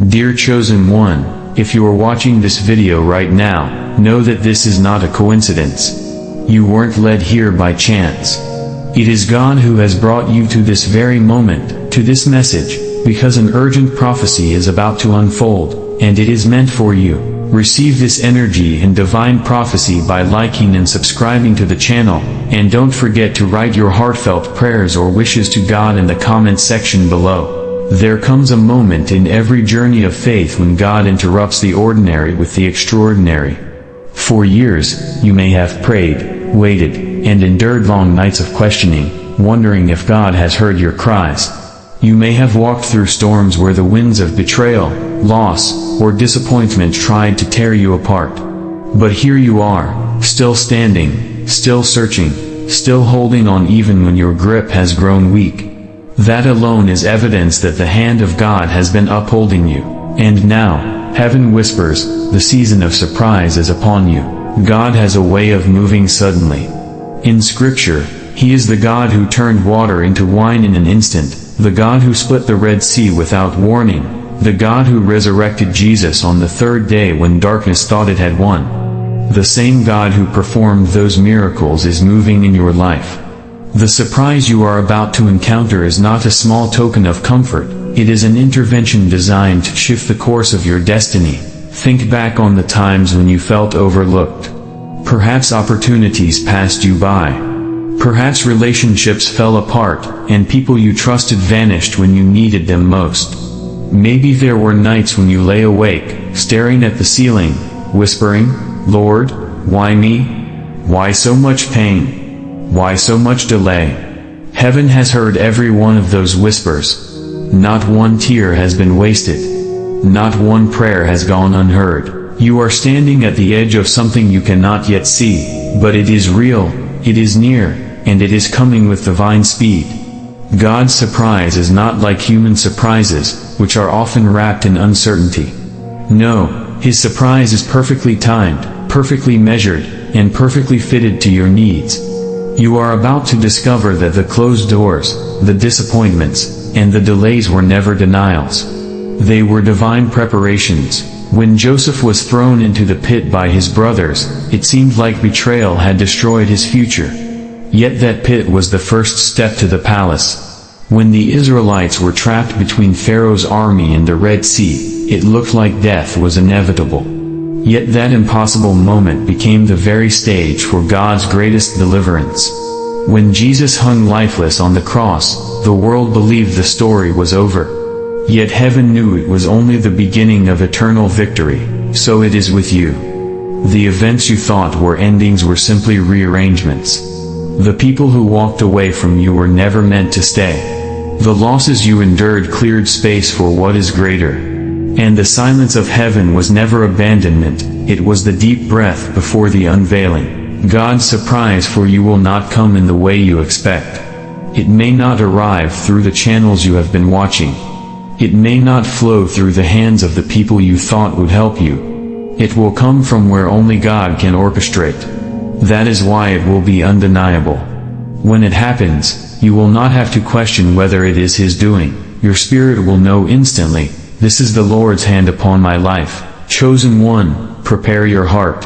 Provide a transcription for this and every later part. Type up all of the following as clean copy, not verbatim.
Dear chosen one, if you are watching this video right now, know that this is not a coincidence. You weren't led here by chance. It is God who has brought you to this very moment, to this message, because an urgent prophecy is about to unfold, and it is meant for you. Receive this energy and divine prophecy by liking and subscribing to the channel, and don't forget to write your heartfelt prayers or wishes to God in the comments section below. There comes a moment in every journey of faith when God interrupts the ordinary with the extraordinary. For years, you may have prayed, waited, and endured long nights of questioning, wondering if God has heard your cries. You may have walked through storms where the winds of betrayal, loss, or disappointment tried to tear you apart. But here you are, still standing, still searching, still holding on even when your grip has grown weak. That alone is evidence that the hand of God has been upholding you. And now, heaven whispers, the season of surprise is upon you. God has a way of moving suddenly. In Scripture, He is the God who turned water into wine in an instant, the God who split the Red Sea without warning, the God who resurrected Jesus on the third day when darkness thought it had won. The same God who performed those miracles is moving in your life. The surprise you are about to encounter is not a small token of comfort, it is an intervention designed to shift the course of your destiny. Think back on the times when you felt overlooked. Perhaps opportunities passed you by. Perhaps relationships fell apart, and people you trusted vanished when you needed them most. Maybe there were nights when you lay awake, staring at the ceiling, whispering, "Lord, why me? Why so much pain? Why so much delay?" Heaven has heard every one of those whispers. Not one tear has been wasted. Not one prayer has gone unheard. You are standing at the edge of something you cannot yet see, but it is real, it is near, and it is coming with divine speed. God's surprise is not like human surprises, which are often wrapped in uncertainty. No, His surprise is perfectly timed, perfectly measured, and perfectly fitted to your needs. You are about to discover that the closed doors, the disappointments, and the delays were never denials. They were divine preparations. When Joseph was thrown into the pit by his brothers, it seemed like betrayal had destroyed his future. Yet that pit was the first step to the palace. When the Israelites were trapped between Pharaoh's army and the Red Sea, it looked like death was inevitable. Yet that impossible moment became the very stage for God's greatest deliverance. When Jesus hung lifeless on the cross, the world believed the story was over. Yet heaven knew it was only the beginning of eternal victory. So it is with you. The events you thought were endings were simply rearrangements. The people who walked away from you were never meant to stay. The losses you endured cleared space for what is greater. And the silence of heaven was never abandonment, it was the deep breath before the unveiling. God's surprise for you will not come in the way you expect. It may not arrive through the channels you have been watching. It may not flow through the hands of the people you thought would help you. It will come from where only God can orchestrate. That is why it will be undeniable. When it happens, you will not have to question whether it is His doing. Your spirit will know instantly, "This is the Lord's hand upon my life." Chosen one, prepare your heart.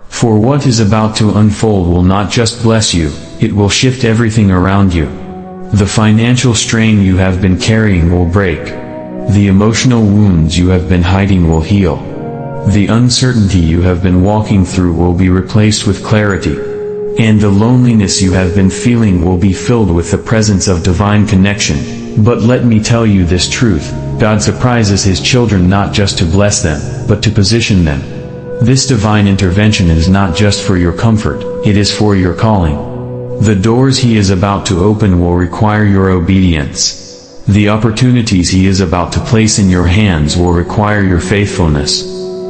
For what is about to unfold will not just bless you, it will shift everything around you. The financial strain you have been carrying will break. The emotional wounds you have been hiding will heal. The uncertainty you have been walking through will be replaced with clarity. And the loneliness you have been feeling will be filled with the presence of divine connection. But let me tell you this truth. God surprises His children not just to bless them, but to position them. This divine intervention is not just for your comfort, it is for your calling. The doors He is about to open will require your obedience. The opportunities He is about to place in your hands will require your faithfulness.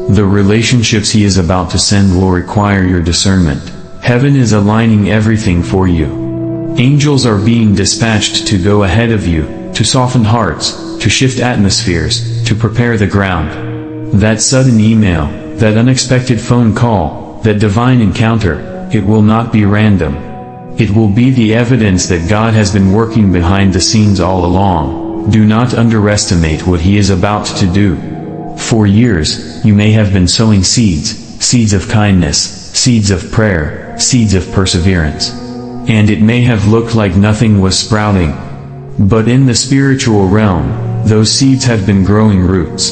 The relationships He is about to send will require your discernment. Heaven is aligning everything for you. Angels are being dispatched to go ahead of you, to soften hearts, to shift atmospheres, to prepare the ground. That sudden email, that unexpected phone call, that divine encounter, it will not be random. It will be the evidence that God has been working behind the scenes all along. Do not underestimate what He is about to do. For years, you may have been sowing seeds of kindness, seeds of prayer, seeds of perseverance. And it may have looked like nothing was sprouting. But in the spiritual realm, those seeds have been growing roots.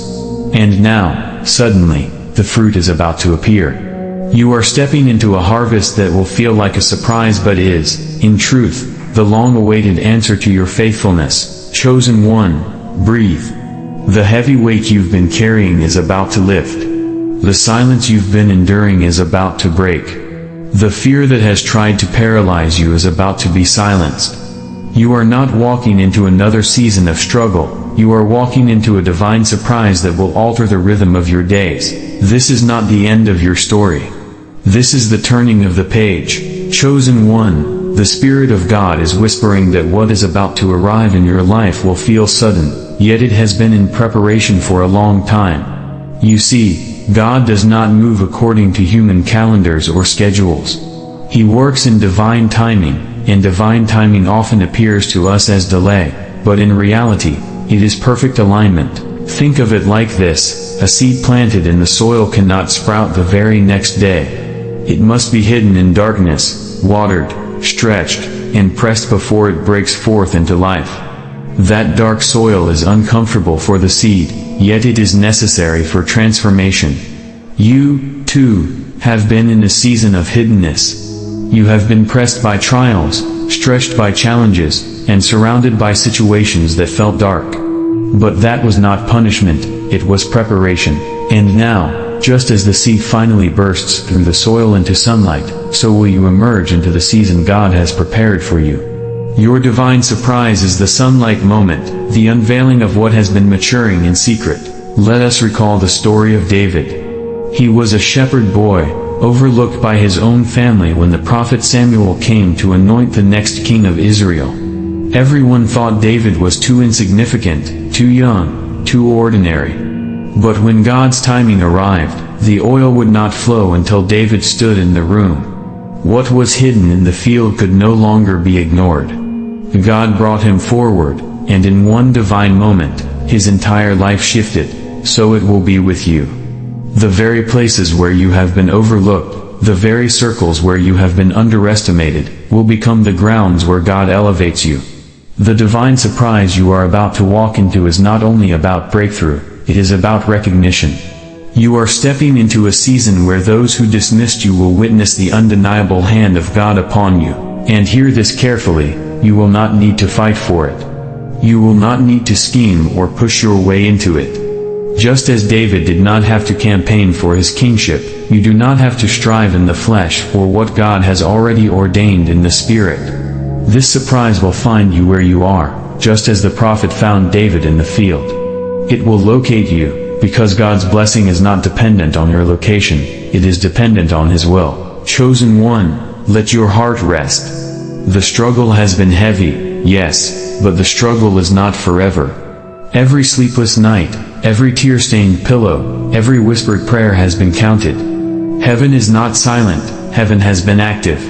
And now, suddenly, the fruit is about to appear. You are stepping into a harvest that will feel like a surprise but is, in truth, the long-awaited answer to your faithfulness. Chosen one, breathe. The heavy weight you've been carrying is about to lift. The silence you've been enduring is about to break. The fear that has tried to paralyze you is about to be silenced. You are not walking into another season of struggle, you are walking into a divine surprise that will alter the rhythm of your days. This is not the end of your story. This is the turning of the page. Chosen one, the Spirit of God is whispering that what is about to arrive in your life will feel sudden, yet it has been in preparation for a long time. You see, God does not move according to human calendars or schedules. He works in divine timing, and divine timing often appears to us as delay, but in reality, it is perfect alignment. Think of it like this: a seed planted in the soil cannot sprout the very next day. It must be hidden in darkness, watered, stretched, and pressed before it breaks forth into life. That dark soil is uncomfortable for the seed, yet it is necessary for transformation. You, too, have been in a season of hiddenness. You have been pressed by trials, stretched by challenges, and surrounded by situations that felt dark. But that was not punishment, it was preparation. And now, just as the seed finally bursts through the soil into sunlight, so will you emerge into the season God has prepared for you. Your divine surprise is the sunlight moment, the unveiling of what has been maturing in secret. Let us recall the story of David. He was a shepherd boy, overlooked by his own family when the prophet Samuel came to anoint the next king of Israel. Everyone thought David was too insignificant, too young, too ordinary. But when God's timing arrived, the oil would not flow until David stood in the room. What was hidden in the field could no longer be ignored. God brought him forward, and in one divine moment, his entire life shifted. So it will be with you. The very places where you have been overlooked, the very circles where you have been underestimated, will become the grounds where God elevates you. The divine surprise you are about to walk into is not only about breakthrough, it is about recognition. You are stepping into a season where those who dismissed you will witness the undeniable hand of God upon you. And hear this carefully, you will not need to fight for it. You will not need to scheme or push your way into it. Just as David did not have to campaign for his kingship, you do not have to strive in the flesh for what God has already ordained in the Spirit. This surprise will find you where you are, just as the prophet found David in the field. It will locate you, because God's blessing is not dependent on your location, it is dependent on His will. Chosen one, let your heart rest. The struggle has been heavy, yes, but the struggle is not forever. Every sleepless night, every tear-stained pillow, every whispered prayer has been counted. Heaven is not silent, heaven has been active.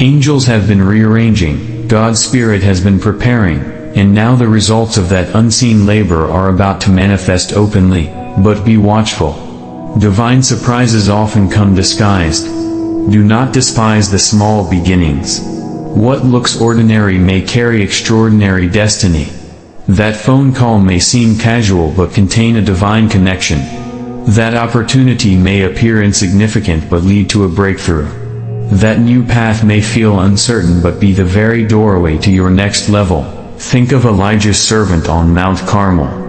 Angels have been rearranging, God's Spirit has been preparing, and now the results of that unseen labor are about to manifest openly. But be watchful. Divine surprises often come disguised. Do not despise the small beginnings. What looks ordinary may carry extraordinary destiny. That phone call may seem casual but contain a divine connection. That opportunity may appear insignificant but lead to a breakthrough. That new path may feel uncertain but be the very doorway to your next level. Think of Elijah's servant on Mount Carmel.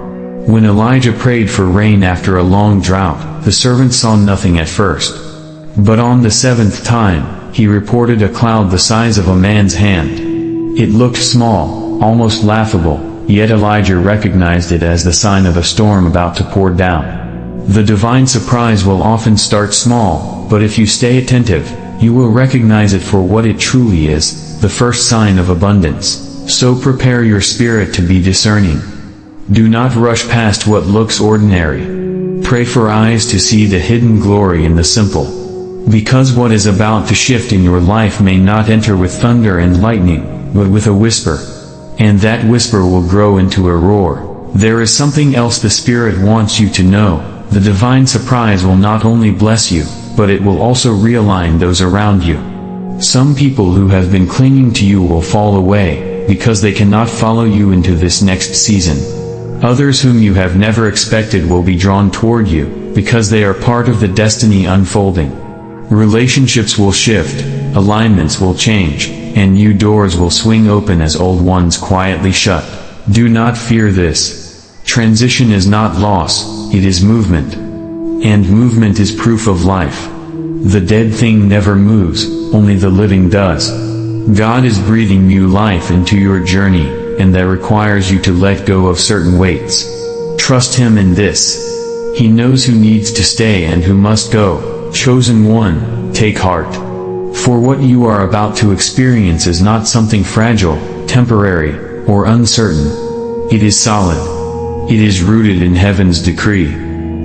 When Elijah prayed for rain after a long drought, the servant saw nothing at first. But on the seventh time, he reported a cloud the size of a man's hand. It looked small, almost laughable, yet Elijah recognized it as the sign of a storm about to pour down. The divine surprise will often start small, but if you stay attentive, you will recognize it for what it truly is, the first sign of abundance. So prepare your spirit to be discerning. Do not rush past what looks ordinary. Pray for eyes to see the hidden glory in the simple. Because what is about to shift in your life may not enter with thunder and lightning, but with a whisper. And that whisper will grow into a roar. There is something else the Spirit wants you to know. the divine surprise will not only bless you, but it will also realign those around you. Some people who have been clinging to you will fall away, because they cannot follow you into this next season. Others whom you have never expected will be drawn toward you, because they are part of the destiny unfolding. Relationships will shift, alignments will change, and new doors will swing open as old ones quietly shut. Do not fear this. Transition is not loss, it is movement. And movement is proof of life. The dead thing never moves, only the living does. God is breathing new life into your journey, and that requires you to let go of certain weights. Trust Him in this. He knows who needs to stay and who must go. Chosen one, take heart. For what you are about to experience is not something fragile, temporary, or uncertain. It is solid. It is rooted in heaven's decree.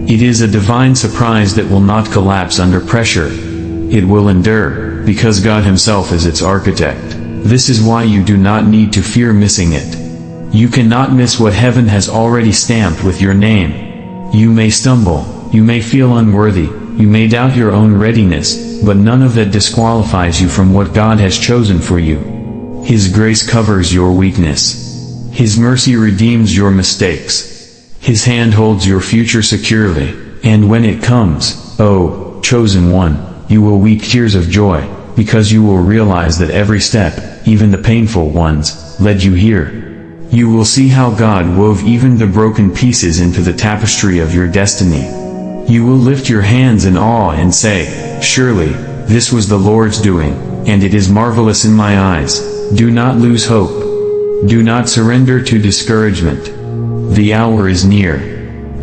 It is a divine surprise that will not collapse under pressure. It will endure, because God Himself is its architect. This is why you do not need to fear missing it. You cannot miss what heaven has already stamped with your name. You may stumble, you may feel unworthy, you may doubt your own readiness, but none of that disqualifies you from what God has chosen for you. His grace covers your weakness. His mercy redeems your mistakes. His hand holds your future securely, and when it comes, oh, chosen one, you will weep tears of joy, because you will realize that every step, even the painful ones, led you here. You will see how God wove even the broken pieces into the tapestry of your destiny. You will lift your hands in awe and say, surely, this was the Lord's doing, and it is marvelous in my eyes. Do not lose hope. Do not surrender to discouragement. The hour is near.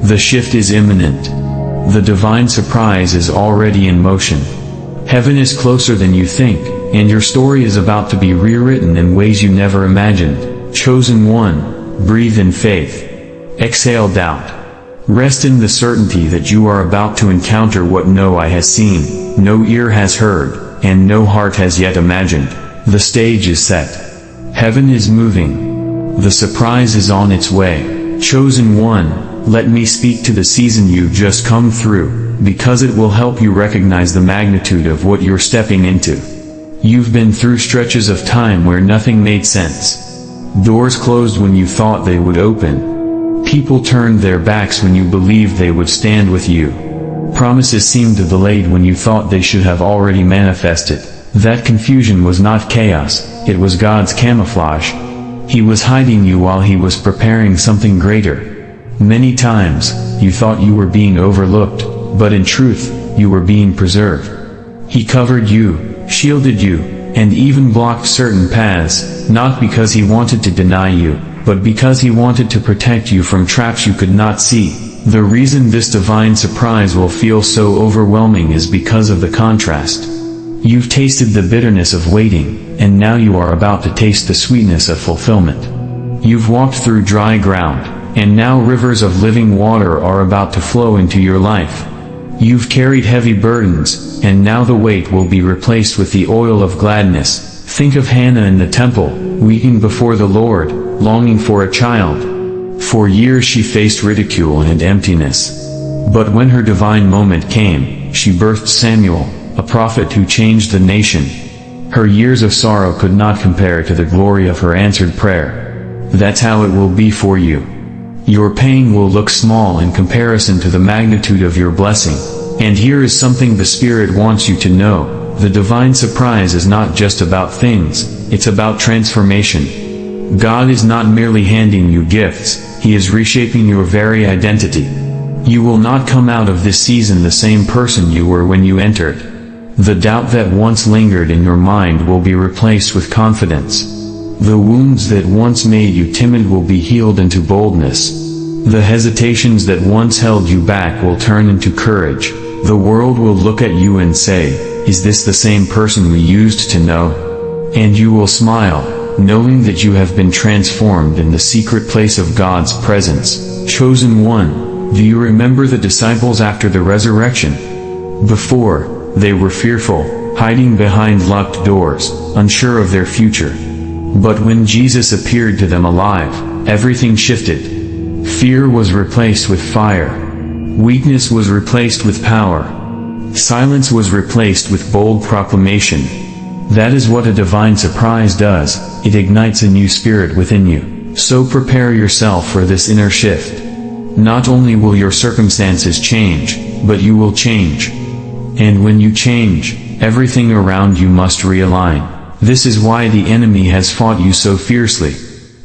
The shift is imminent. The divine surprise is already in motion. Heaven is closer than you think, and your story is about to be rewritten in ways you never imagined. Chosen one, breathe in faith. Exhale doubt. Rest in the certainty that you are about to encounter what no eye has seen, no ear has heard, and no heart has yet imagined. The stage is set. Heaven is moving. The surprise is on its way. Chosen one, let me speak to the season you've just come through, because it will help you recognize the magnitude of what you're stepping into. You've been through stretches of time where nothing made sense. Doors closed when you thought they would open. People turned their backs when you believed they would stand with you. Promises seemed delayed when you thought they should have already manifested. That confusion was not chaos, it was God's camouflage. He was hiding you while He was preparing something greater. Many times, you thought you were being overlooked, but in truth, you were being preserved. He covered you, shielded you, and even blocked certain paths, not because He wanted to deny you, but because He wanted to protect you from traps you could not see. The reason this divine surprise will feel so overwhelming is because of the contrast. You've tasted the bitterness of waiting, and now you are about to taste the sweetness of fulfillment. You've walked through dry ground, and now rivers of living water are about to flow into your life. You've carried heavy burdens, and now the weight will be replaced with the oil of gladness. Think of Hannah in the temple, weeping before the Lord, longing for a child. For years she faced ridicule and emptiness. But when her divine moment came, she birthed Samuel, a prophet who changed the nation. Her years of sorrow could not compare to the glory of her answered prayer. That's how it will be for you. Your pain will look small in comparison to the magnitude of your blessing. And here is something the Spirit wants you to know. The divine surprise is not just about things, it's about transformation. God is not merely handing you gifts, He is reshaping your very identity. You will not come out of this season the same person you were when you entered. The doubt that once lingered in your mind will be replaced with confidence. The wounds that once made you timid will be healed into boldness. The hesitations that once held you back will turn into courage. The world will look at you and say, "Is this the same person we used to know?" And you will smile, knowing that you have been transformed in the secret place of God's presence. Chosen one, do you remember the disciples after the resurrection? Before, they were fearful, hiding behind locked doors, unsure of their future. But when Jesus appeared to them alive, everything shifted. Fear was replaced with fire. Weakness was replaced with power. Silence was replaced with bold proclamation. That is what a divine surprise does. It ignites a new spirit within you. So prepare yourself for this inner shift. Not only will your circumstances change, but you will change. And when you change, everything around you must realign. This is why the enemy has fought you so fiercely.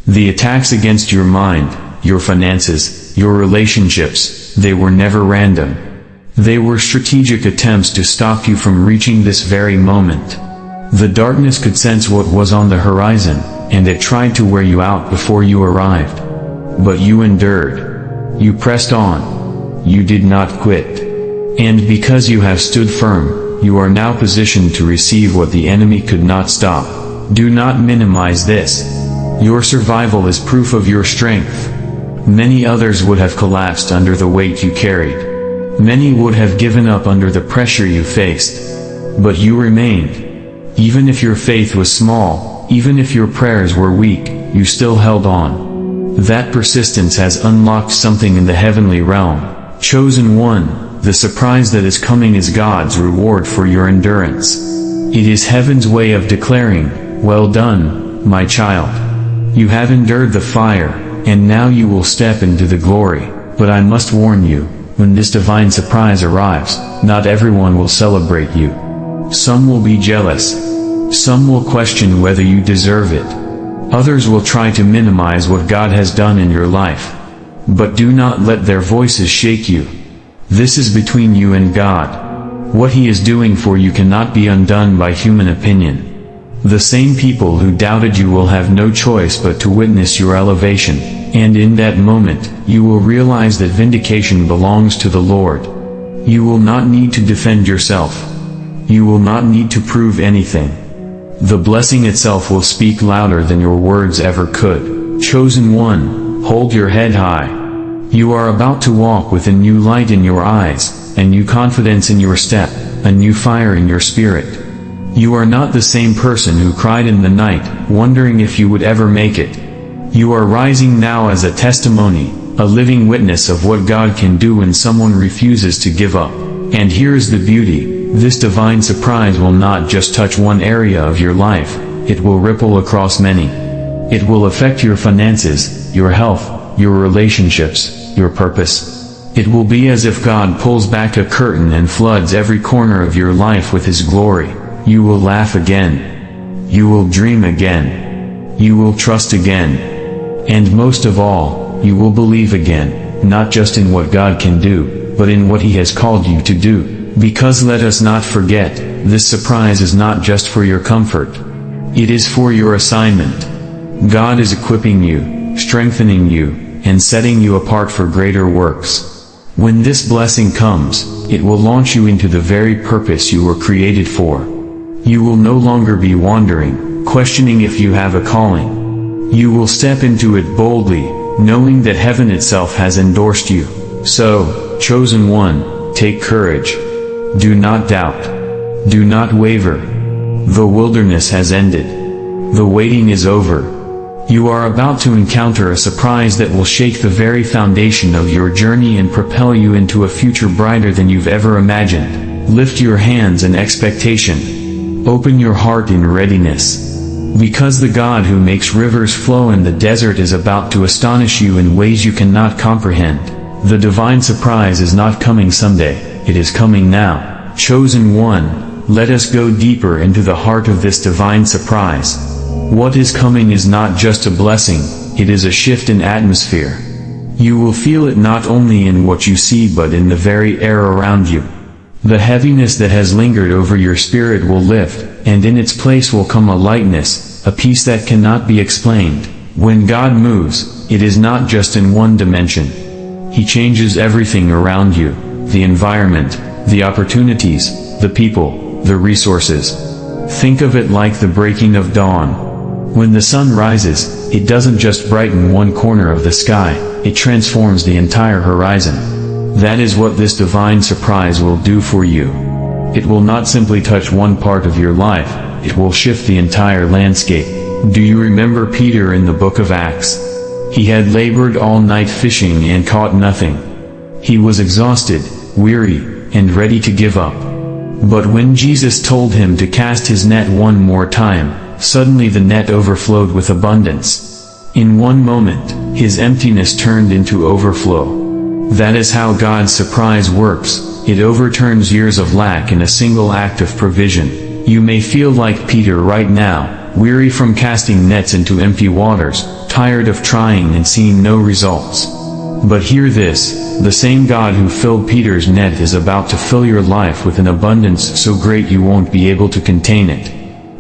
The attacks against your mind, your finances, your relationships, they were never random. They were strategic attempts to stop you from reaching this very moment. The darkness could sense what was on the horizon, and it tried to wear you out before you arrived. But you endured. You pressed on. You did not quit. And because you have stood firm, you are now positioned to receive what the enemy could not stop. Do not minimize this. Your survival is proof of your strength. Many others would have collapsed under the weight you carried. Many would have given up under the pressure you faced. But you remained. Even if your faith was small, even if your prayers were weak, you still held on. That persistence has unlocked something in the heavenly realm. Chosen one, the surprise that is coming is God's reward for your endurance. It is heaven's way of declaring, "Well done, my child. You have endured the fire, and now you will step into the glory." But I must warn you, when this divine surprise arrives, not everyone will celebrate you. Some will be jealous. Some will question whether you deserve it. Others will try to minimize what God has done in your life. But do not let their voices shake you. This is between you and God. What He is doing for you cannot be undone by human opinion. The same people who doubted you will have no choice but to witness your elevation, and in that moment, you will realize that vindication belongs to the Lord. You will not need to defend yourself. You will not need to prove anything. The blessing itself will speak louder than your words ever could. Chosen one, hold your head high. You are about to walk with a new light in your eyes, a new confidence in your step, a new fire in your spirit. You are not the same person who cried in the night, wondering if you would ever make it. You are rising now as a testimony, a living witness of what God can do when someone refuses to give up. And here is the beauty. This divine surprise will not just touch one area of your life, it will ripple across many. It will affect your finances, your health, your relationships, your purpose. It will be as if God pulls back a curtain and floods every corner of your life with His glory. You will laugh again. You will dream again. You will trust again. And most of all, you will believe again, not just in what God can do, but in what He has called you to do. Because let us not forget, this surprise is not just for your comfort. It is for your assignment. God is equipping you, strengthening you, and setting you apart for greater works. When this blessing comes, it will launch you into the very purpose you were created for. You will no longer be wandering, questioning if you have a calling. You will step into it boldly, knowing that heaven itself has endorsed you. So, chosen one, take courage. Do not doubt. Do not waver. The wilderness has ended. The waiting is over. You are about to encounter a surprise that will shake the very foundation of your journey and propel you into a future brighter than you've ever imagined. Lift your hands in expectation. Open your heart in readiness. Because the God who makes rivers flow in the desert is about to astonish you in ways you cannot comprehend. The divine surprise is not coming someday. It is coming now. Chosen one, let us go deeper into the heart of this divine surprise. What is coming is not just a blessing, it is a shift in atmosphere. You will feel it not only in what you see but in the very air around you. The heaviness that has lingered over your spirit will lift, and in its place will come a lightness, a peace that cannot be explained. When God moves, it is not just in one dimension. He changes everything around you. The environment, the opportunities, the people, the resources. Think of it like the breaking of dawn. When the sun rises, it doesn't just brighten one corner of the sky, it transforms the entire horizon. That is what this divine surprise will do for you. It will not simply touch one part of your life, it will shift the entire landscape. Do you remember Peter in the book of Acts? He had labored all night fishing and caught nothing. He was exhausted, weary, and ready to give up. But when Jesus told him to cast his net one more time, suddenly the net overflowed with abundance. In one moment, his emptiness turned into overflow. That is how God's surprise works. It overturns years of lack in a single act of provision. You may feel like Peter right now, weary from casting nets into empty waters, tired of trying and seeing no results. But hear this, the same God who filled Peter's net is about to fill your life with an abundance so great you won't be able to contain it.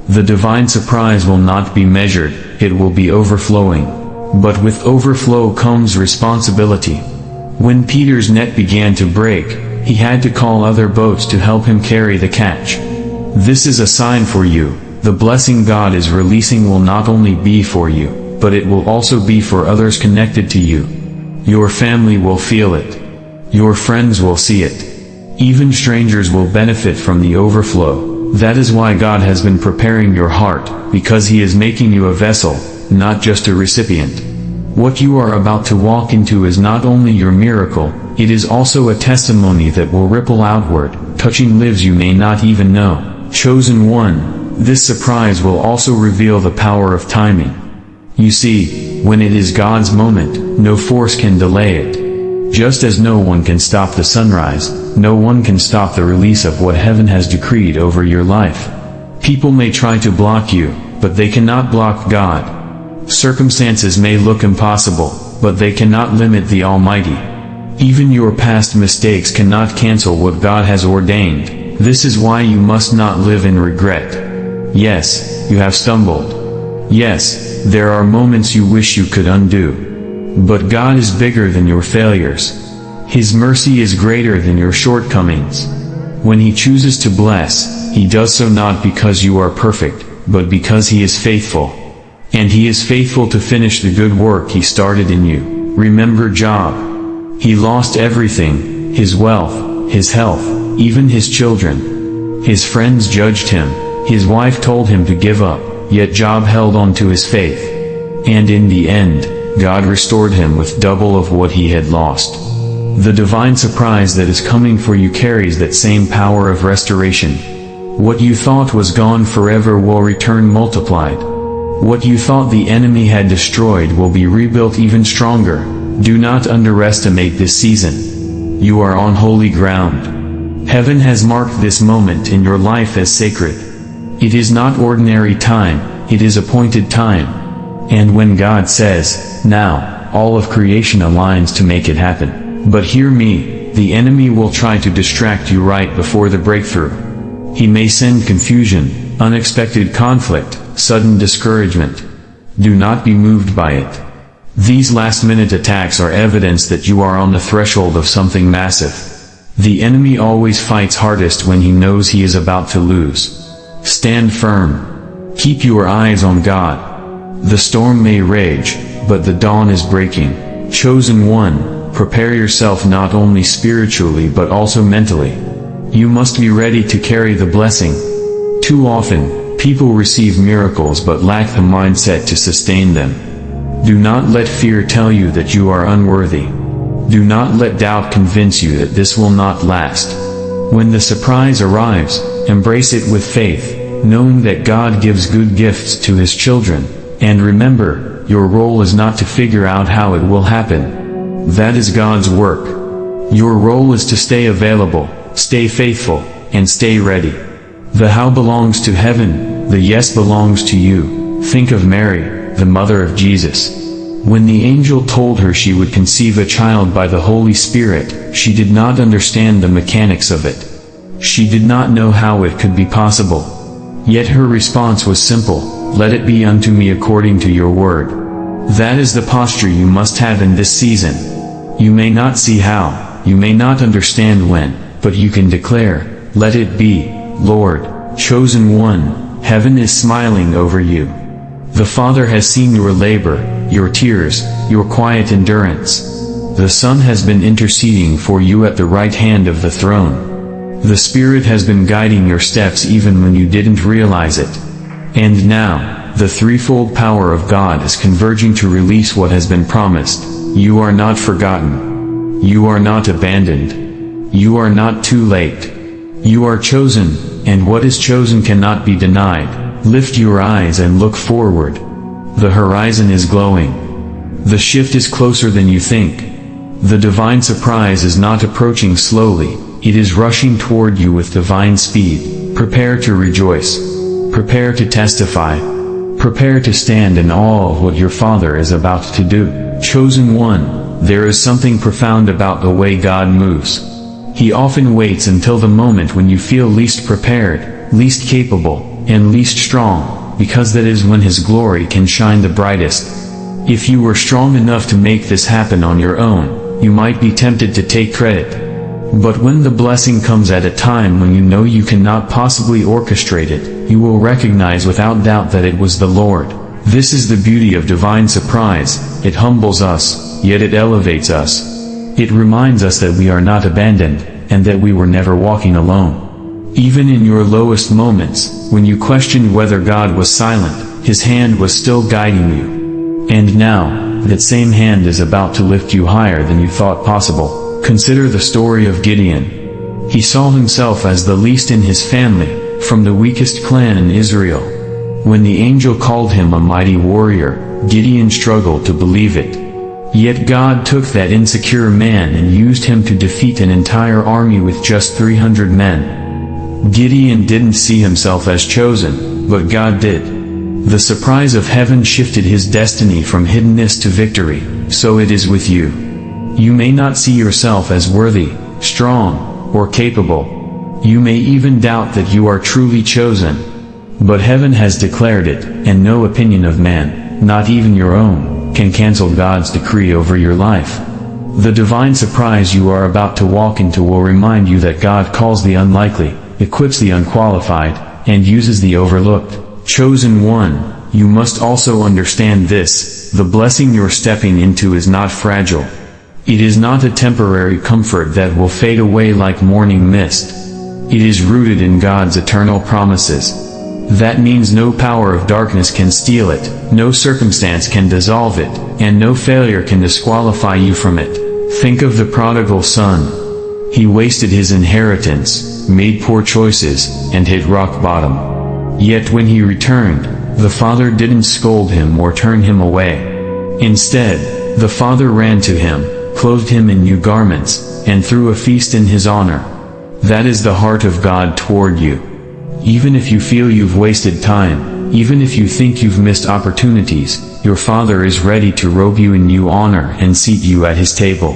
The divine surprise will not be measured, it will be overflowing. But with overflow comes responsibility. When Peter's net began to break, he had to call other boats to help him carry the catch. This is a sign for you. The blessing God is releasing will not only be for you, but it will also be for others connected to you. Your family will feel it. Your friends will see it. Even strangers will benefit from the overflow. That is why God has been preparing your heart, because He is making you a vessel, not just a recipient. What you are about to walk into is not only your miracle, it is also a testimony that will ripple outward, touching lives you may not even know. Chosen one, this surprise will also reveal the power of timing. You see, when it is God's moment, no force can delay it. Just as no one can stop the sunrise, no one can stop the release of what heaven has decreed over your life. People may try to block you, but they cannot block God. Circumstances may look impossible, but they cannot limit the Almighty. Even your past mistakes cannot cancel what God has ordained. This is why you must not live in regret. Yes, you have stumbled. Yes, there are moments you wish you could undo. But God is bigger than your failures. His mercy is greater than your shortcomings. When He chooses to bless, He does so not because you are perfect, but because He is faithful. And He is faithful to finish the good work He started in you. Remember Job. He lost everything, his wealth, his health, even his children. His friends judged him, his wife told him to give up, yet Job held on to his faith. And in the end, God restored him with double of what he had lost. The divine surprise that is coming for you carries that same power of restoration. What you thought was gone forever will return multiplied. What you thought the enemy had destroyed will be rebuilt even stronger. Do not underestimate this season. You are on holy ground. Heaven has marked this moment in your life as sacred. It is not ordinary time, it is appointed time. And when God says, "Now," all of creation aligns to make it happen. But hear me, the enemy will try to distract you right before the breakthrough. He may send confusion, unexpected conflict, sudden discouragement. Do not be moved by it. These last-minute attacks are evidence that you are on the threshold of something massive. The enemy always fights hardest when he knows he is about to lose. Stand firm. Keep your eyes on God. The storm may rage, but the dawn is breaking. Chosen one, prepare yourself not only spiritually but also mentally. You must be ready to carry the blessing. Too often, people receive miracles but lack the mindset to sustain them. Do not let fear tell you that you are unworthy. Do not let doubt convince you that this will not last. When the surprise arrives, embrace it with faith, knowing that God gives good gifts to His children. And remember, your role is not to figure out how it will happen. That is God's work. Your role is to stay available, stay faithful, and stay ready. The how belongs to heaven, the yes belongs to you. Think of Mary, the mother of Jesus. When the angel told her she would conceive a child by the Holy Spirit, she did not understand the mechanics of it. She did not know how it could be possible. Yet her response was simple: "Let it be unto me according to your word." That is the posture you must have in this season. You may not see how, you may not understand when, but you can declare, "Let it be, Lord." Chosen one, heaven is smiling over you. The Father has seen your labor, your tears, your quiet endurance. The Son has been interceding for you at the right hand of the throne. The Spirit has been guiding your steps even when you didn't realize it. And now, the threefold power of God is converging to release what has been promised. You are not forgotten. You are not abandoned. You are not too late. You are chosen, and what is chosen cannot be denied. Lift your eyes and look forward. The horizon is glowing. The shift is closer than you think. The divine surprise is not approaching slowly, it is rushing toward you with divine speed. Prepare to rejoice. Prepare to testify. Prepare to stand in awe of what your Father is about to do. Chosen one, there is something profound about the way God moves. He often waits until the moment when you feel least prepared, least capable, and least strong, because that is when His glory can shine the brightest. If you were strong enough to make this happen on your own, you might be tempted to take credit. But when the blessing comes at a time when you know you cannot possibly orchestrate it, you will recognize without doubt that it was the Lord. This is the beauty of divine surprise. It humbles us, yet it elevates us. It reminds us that we are not abandoned, and that we were never walking alone. Even in your lowest moments, when you questioned whether God was silent, His hand was still guiding you. And now, that same hand is about to lift you higher than you thought possible. Consider the story of Gideon. He saw himself as the least in his family, from the weakest clan in Israel. When the angel called him a mighty warrior, Gideon struggled to believe it. Yet God took that insecure man and used him to defeat an entire army with just 300 men. Gideon didn't see himself as chosen, but God did. The surprise of heaven shifted his destiny from hiddenness to victory. So it is with you. You may not see yourself as worthy, strong, or capable. You may even doubt that you are truly chosen. But heaven has declared it, and no opinion of man, not even your own, can cancel God's decree over your life. The divine surprise you are about to walk into will remind you that God calls the unlikely, equips the unqualified, and uses the overlooked. Chosen one, you must also understand this: the blessing you're stepping into is not fragile. It is not a temporary comfort that will fade away like morning mist. It is rooted in God's eternal promises. That means no power of darkness can steal it, no circumstance can dissolve it, and no failure can disqualify you from it. Think of the prodigal son. He wasted his inheritance, made poor choices, and hit rock bottom. Yet when he returned, the father didn't scold him or turn him away. Instead, the father ran to him, clothed him in new garments, and threw a feast in his honor. That is the heart of God toward you. Even if you feel you've wasted time, even if you think you've missed opportunities, your Father is ready to robe you in new honor and seat you at His table.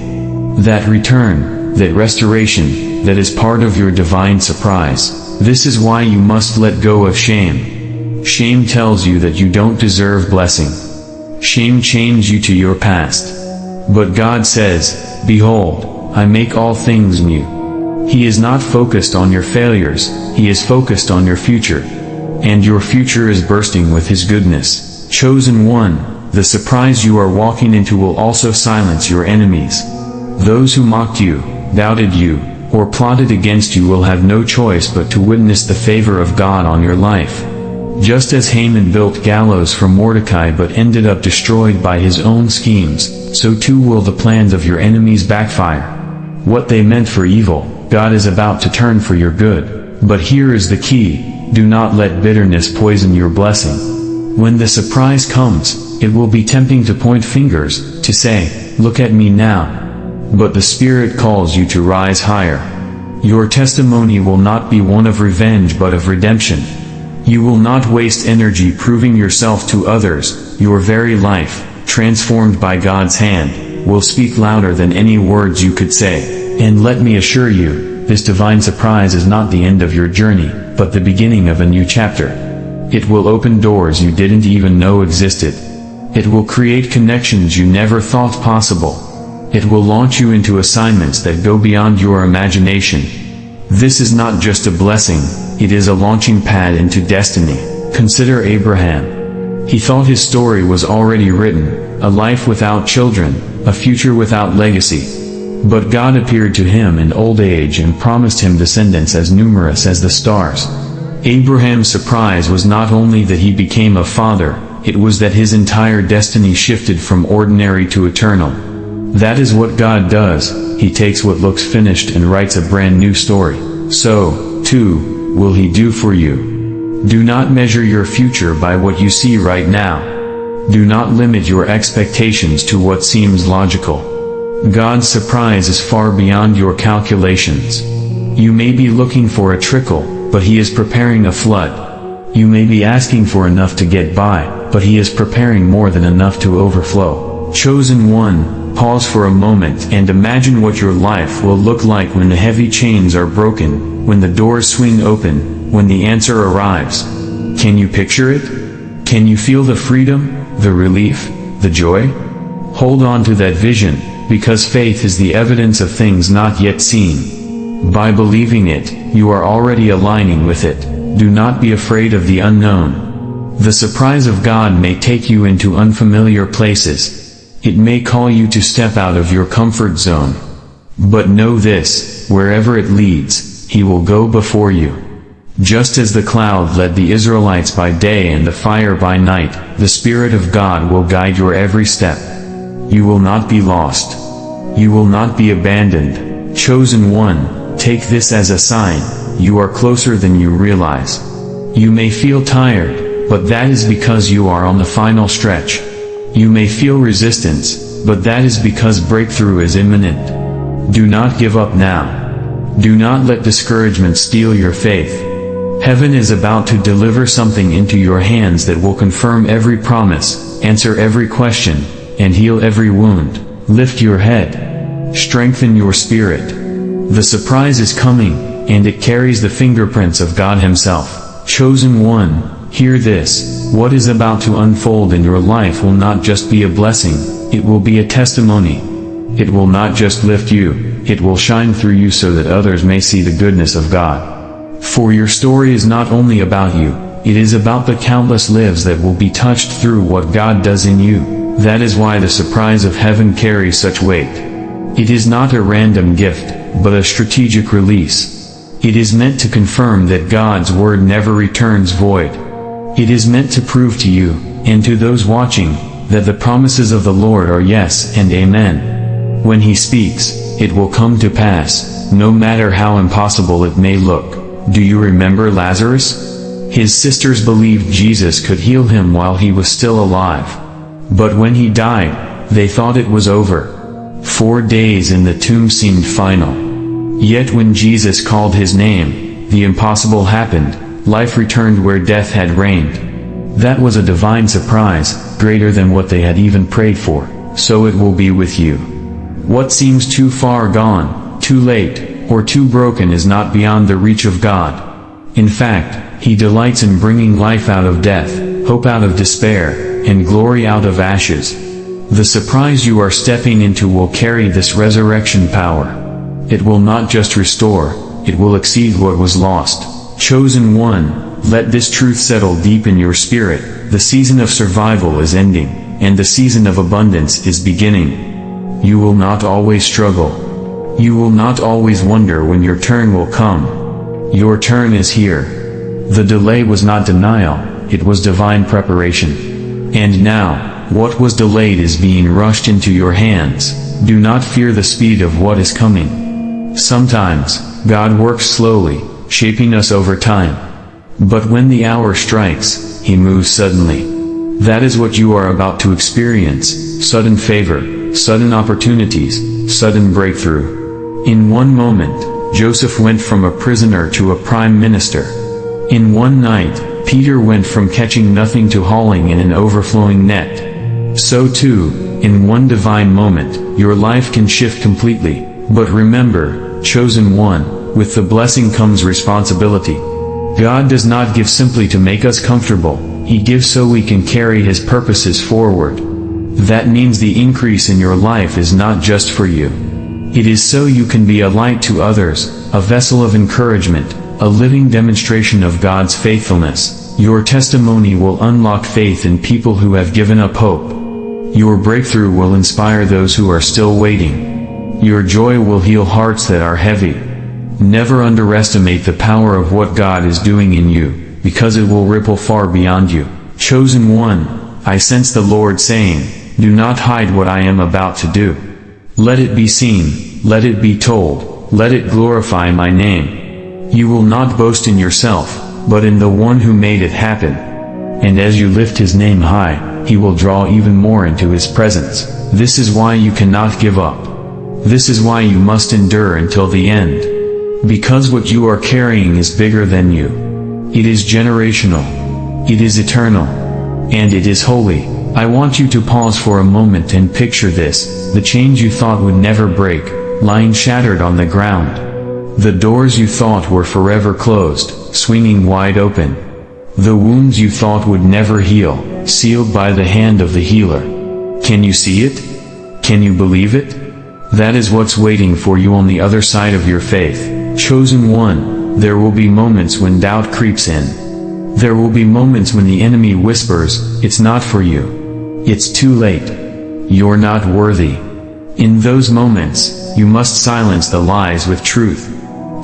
That return, that restoration, that is part of your divine surprise. This is why you must let go of shame. Shame tells you that you don't deserve blessing. Shame chains you to your past. But God says, "Behold, I make all things new." He is not focused on your failures, He is focused on your future. And your future is bursting with His goodness. Chosen one, the surprise you are walking into will also silence your enemies. Those who mocked you, doubted you, or plotted against you will have no choice but to witness the favor of God on your life. Just as Haman built gallows for Mordecai but ended up destroyed by his own schemes, so too will the plans of your enemies backfire. What they meant for evil, God is about to turn for your good. But here is the key: do not let bitterness poison your blessing. When the surprise comes, it will be tempting to point fingers, to say, "Look at me now." But the Spirit calls you to rise higher. Your testimony will not be one of revenge but of redemption. You will not waste energy proving yourself to others. Your very life, transformed by God's hand, will speak louder than any words you could say. And let me assure you, this divine surprise is not the end of your journey, but the beginning of a new chapter. It will open doors you didn't even know existed. It will create connections you never thought possible. It will launch you into assignments that go beyond your imagination. This is not just a blessing, it is a launching pad into destiny. Consider Abraham. He thought his story was already written, a life without children, a future without legacy. But God appeared to him in old age and promised him descendants as numerous as the stars. Abraham's surprise was not only that he became a father, it was that his entire destiny shifted from ordinary to eternal. That is what God does. He takes what looks finished and writes a brand new story. So, too, will He do for you. Do not measure your future by what you see right now. Do not limit your expectations to what seems logical. God's surprise is far beyond your calculations. You may be looking for a trickle, but He is preparing a flood. You may be asking for enough to get by, but He is preparing more than enough to overflow. Chosen one, pause for a moment and imagine what your life will look like when the heavy chains are broken, when the doors swing open, when the answer arrives. Can you picture it? Can you feel the freedom, the relief, the joy? Hold on to that vision, because faith is the evidence of things not yet seen. By believing it, you are already aligning with it. Do not be afraid of the unknown. The surprise of God may take you into unfamiliar places. It may call you to step out of your comfort zone. But know this, wherever it leads, He will go before you. Just as the cloud led the Israelites by day and the fire by night, the Spirit of God will guide your every step. You will not be lost. You will not be abandoned. Chosen one, take this as a sign. You are closer than you realize. You may feel tired, but that is because you are on the final stretch. You may feel resistance, but that is because breakthrough is imminent. Do not give up now. Do not let discouragement steal your faith. Heaven is about to deliver something into your hands that will confirm every promise, answer every question, and heal every wound. Lift your head. Strengthen your spirit. The surprise is coming, and it carries the fingerprints of God Himself. Chosen one, hear this. What is about to unfold in your life will not just be a blessing, it will be a testimony. It will not just lift you, it will shine through you so that others may see the goodness of God. For your story is not only about you, it is about the countless lives that will be touched through what God does in you. That is why the surprise of heaven carries such weight. It is not a random gift, but a strategic release. It is meant to confirm that God's word never returns void. It is meant to prove to you, and to those watching, that the promises of the Lord are yes and amen. When He speaks, it will come to pass, no matter how impossible it may look. Do you remember Lazarus? His sisters believed Jesus could heal him while he was still alive. But when he died, they thought it was over. 4 days in the tomb seemed final. Yet when Jesus called his name, the impossible happened. Life returned where death had reigned. That was a divine surprise, greater than what they had even prayed for. So it will be with you. What seems too far gone, too late, or too broken is not beyond the reach of God. In fact, He delights in bringing life out of death, hope out of despair, and glory out of ashes. The surprise you are stepping into will carry this resurrection power. It will not just restore, it will exceed what was lost. Chosen one, let this truth settle deep in your spirit. The season of survival is ending, and the season of abundance is beginning. You will not always struggle. You will not always wonder when your turn will come. Your turn is here. The delay was not denial, it was divine preparation. And now, what was delayed is being rushed into your hands. Do not fear the speed of what is coming. Sometimes, God works slowly, shaping us over time. But when the hour strikes, He moves suddenly. That is what you are about to experience: sudden favor, sudden opportunities, sudden breakthrough. In one moment, Joseph went from a prisoner to a prime minister. In one night, Peter went from catching nothing to hauling in an overflowing net. So too, in one divine moment, your life can shift completely. But remember, chosen one, with the blessing comes responsibility. God does not give simply to make us comfortable, He gives so we can carry His purposes forward. That means the increase in your life is not just for you. It is so you can be a light to others, a vessel of encouragement, a living demonstration of God's faithfulness. Your testimony will unlock faith in people who have given up hope. Your breakthrough will inspire those who are still waiting. Your joy will heal hearts that are heavy. Never underestimate the power of what God is doing in you, because it will ripple far beyond you. Chosen one, I sense the Lord saying, do not hide what I am about to do. Let it be seen, let it be told, let it glorify my name. You will not boast in yourself, but in the one who made it happen. And as you lift his name high, he will draw even more into his presence. This is why you cannot give up. This is why you must endure until the end. Because what you are carrying is bigger than you. It is generational. It is eternal. And it is holy. I want you to pause for a moment and picture this, the chains you thought would never break, lying shattered on the ground. The doors you thought were forever closed, swinging wide open. The wounds you thought would never heal, sealed by the hand of the healer. Can you see it? Can you believe it? That is what's waiting for you on the other side of your faith. Chosen one, there will be moments when doubt creeps in. There will be moments when the enemy whispers, "It's not for you. It's too late. You're not worthy." In those moments, you must silence the lies with truth.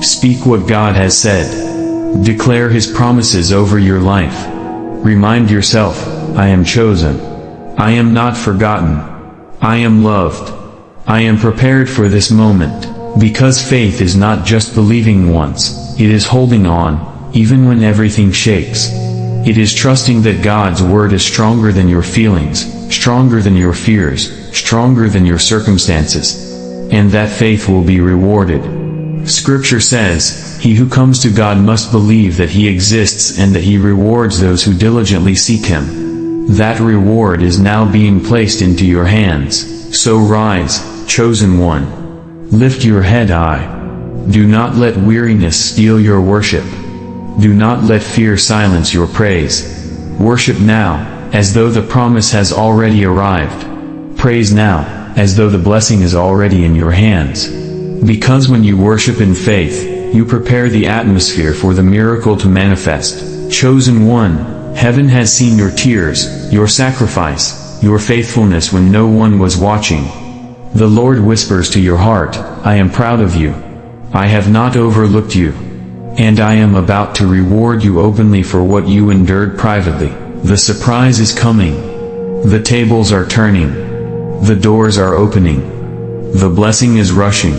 Speak what God has said. Declare his promises over your life. Remind yourself, I am chosen. I am not forgotten. I am loved. I am prepared for this moment. Because faith is not just believing once, it is holding on, even when everything shakes. It is trusting that God's word is stronger than your feelings, stronger than your fears, stronger than your circumstances. And that faith will be rewarded. Scripture says, "He who comes to God must believe that he exists and that he rewards those who diligently seek him." That reward is now being placed into your hands. So rise, chosen one. Lift your head high. Do not let weariness steal your worship. Do not let fear silence your praise. Worship now, as though the promise has already arrived. Praise now, as though the blessing is already in your hands. Because when you worship in faith, you prepare the atmosphere for the miracle to manifest. Chosen one, heaven has seen your tears, your sacrifice, your faithfulness when no one was watching. The Lord whispers to your heart, "I am proud of you. I have not overlooked you. And I am about to reward you openly for what you endured privately." The surprise is coming. The tables are turning. The doors are opening. The blessing is rushing.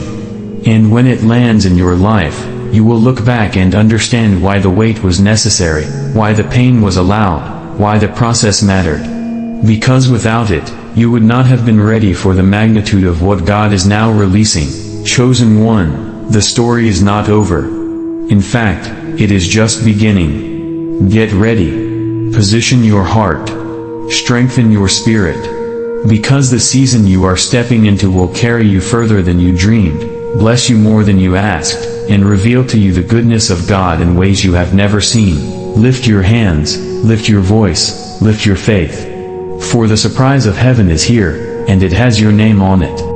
And when it lands in your life, you will look back and understand why the wait was necessary, why the pain was allowed, why the process mattered. Because without it, you would not have been ready for the magnitude of what God is now releasing. Chosen one, the story is not over. In fact, it is just beginning. Get ready. Position your heart. Strengthen your spirit. Because the season you are stepping into will carry you further than you dreamed, bless you more than you asked, and reveal to you the goodness of God in ways you have never seen. Lift your hands, lift your voice, lift your faith. For the surprise of heaven is here, and it has your name on it.